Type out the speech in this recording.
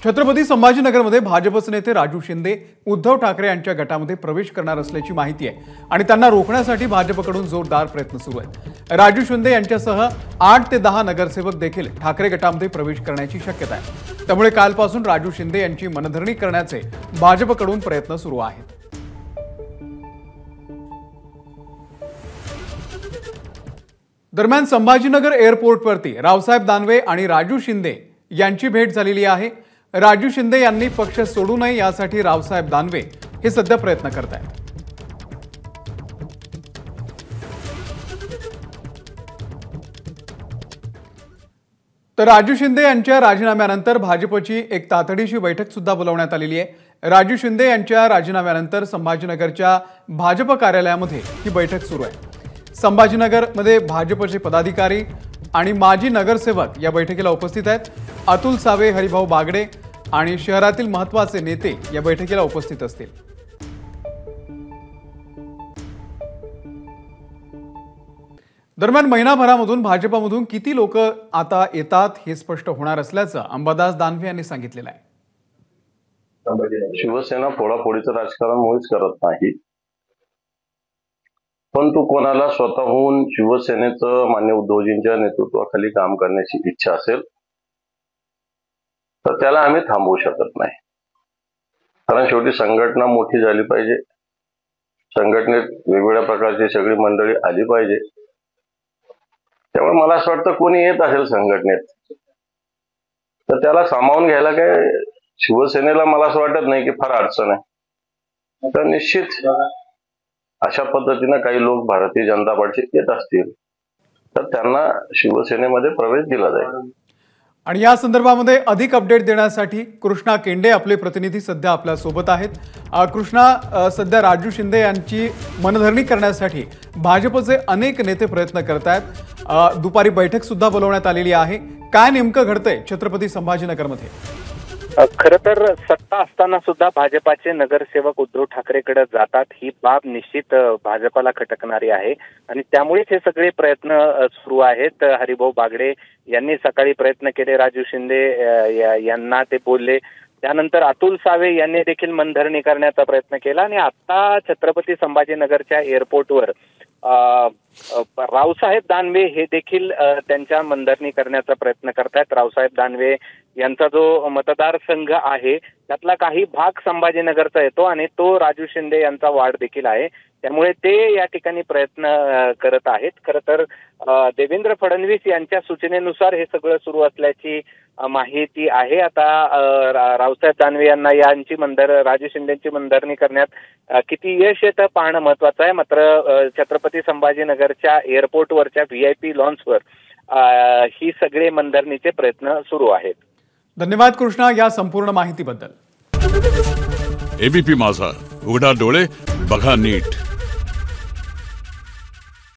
छत्रपती संभाजीनगरमध्ये भाजपचे नेते राजू शिंदे उद्धव ठाकरे यांच्या गटामध्ये प्रवेश करणार असल्याची माहिती आहे आणि त्यांना रोखण्यासाठी भाजपकडून जोरदार प्रयत्न सुरू आहेत। राजू शिंदे यांच्यासह 8 ते 10 नगरसेवक देखील ठाकरे गटामध्ये प्रवेश करण्याची शक्यता आहे। त्यामुळे कालपासून राजू शिंदे यांची मनधरणी करण्याचे भाजपकडून प्रयत्न सुरू आहेत। दरम्यान संभाजीनगर एअरपोर्टवरती रावसाहेब दानवे आणि राजू शिंदे यांची भेट झालेली आहे। राजू शिंदे यांनी पक्ष सोडू नये यासाठी रावसाहेब दानवे हे सध्या प्रयत्न करत आहेत। तर राजू शिंदे यांच्या राजीनाम्यानंतर भाजपची एक तातडीची बैठक सुद्धा बोलावण्यात आलेली आहे। राजू शिंदे यांच्या राजीनाम्यानंतर संभाजीनगरच्या भाजप कार्यालयामध्ये ही बैठक सुरू आहे। संभाजीनगरमध्ये भाजपचे पदाधिकारी आणि माजी नगरसेवक या बैठकीला उपस्थित आहेत। अतुल सावे, हरिभाऊ बागडे आणि शहरातील महत्त्वाचे नेते या बैठकीला उपस्थित असतील। दरम्यान महिनाभरामधून भाजपमधून किती लोक आता येतात हे स्पष्ट होणार असल्याचं अंबादास दानवे यांनी सांगितलेलं आहे। शिवसेना फोडाफोडीचं राजकारण मुळीच करत नाही, पण तू कोणाला स्वतःहून शिवसेनेचं मान्य उद्धवजींच्या नेतृत्वाखाली काम करण्याची इच्छा असेल तर त्याला आम्ही थांबवू शकत नाही। कारण शेवटी संघटना मोठी झाली पाहिजे, संघटनेत वेगवेगळ्या प्रकारची सगळी मंडळी आली पाहिजे। त्यामुळे मला असं वाटतं कोणी येत असेल संघटनेत तर त्याला सामावून घ्यायला काय शिवसेनेला मला असं वाटत नाही की फार अडचण आहे। तर निश्चित अशा पद्धतीने काही लोक भारतीय जनता पार्टीत येत असतील तर त्यांना शिवसेनेमध्ये प्रवेश दिला जाईल। आणि या संदर्भामध्ये अधिक अपडेट देण्यासाठी कृष्णा केंडे आपले प्रतिनिधी सध्या आपल्या सोबत आहेत। कृष्णा, सध्या राजू शिंदे यांची मनधरणी करण्यासाठी भाजपचे अनेक नेते प्रयत्न करत आहेत। दुपारी बैठक सुद्धा बोलवण्यात आलेली आहे। काय नेमकं घडतंय छत्रपती संभाजीनगरमध्ये? खरं तर सत्ता असताना सुद्धा भाजपाचे नगरसेवक उद्धव ठाकरेकडे जातात ही बाब निश्चित भाजपाला खटकणारी आहे आणि त्यामुळेच हे सगळे प्रयत्न सुरू आहेत। हरिभाऊ बागडे यांनी सकाळी प्रयत्न केले, राजू शिंदे यांना ते बोलले, त्यानंतर अतुल सावे यांनी देखील मनधरणी करण्याचा प्रयत्न केला आणि आता छत्रपती संभाजीनगरच्या एअरपोर्टवर रावसाहेब दानवे हे देखील त्यांच्या मनधरणी करण्याचा प्रयत्न करतात। रावसाहेब दानवे यांचा जो मतदारसंघ आहे त्यातला काही भाग संभाजीनगरचा येतो आणि तो राजू शिंदे यांचा वार्ड देखील आहे, त्यामुळे ते या ठिकाणी प्रयत्न करत आहेत। खरं तर देवेंद्र फडणवीस यांच्या सूचनेनुसार हे सगळं सुरू असल्याची माहिती आहे। आता रावसाहेब दानवे यांना राजू शिंदेची मनधरणी करण्यात किती यश येतं पाहणं महत्वाचं आहे। मात्र छत्रपती संभाजीनगरच्या एअरपोर्टवरच्या VIP लॉन्चवर ही सगळे मनधरणीचे प्रयत्न सुरू आहेत। धन्यवाद कृष्णा या संपूर्ण माहितीबद्दल। ABP माझा, उघडा डोळे बघा नीट।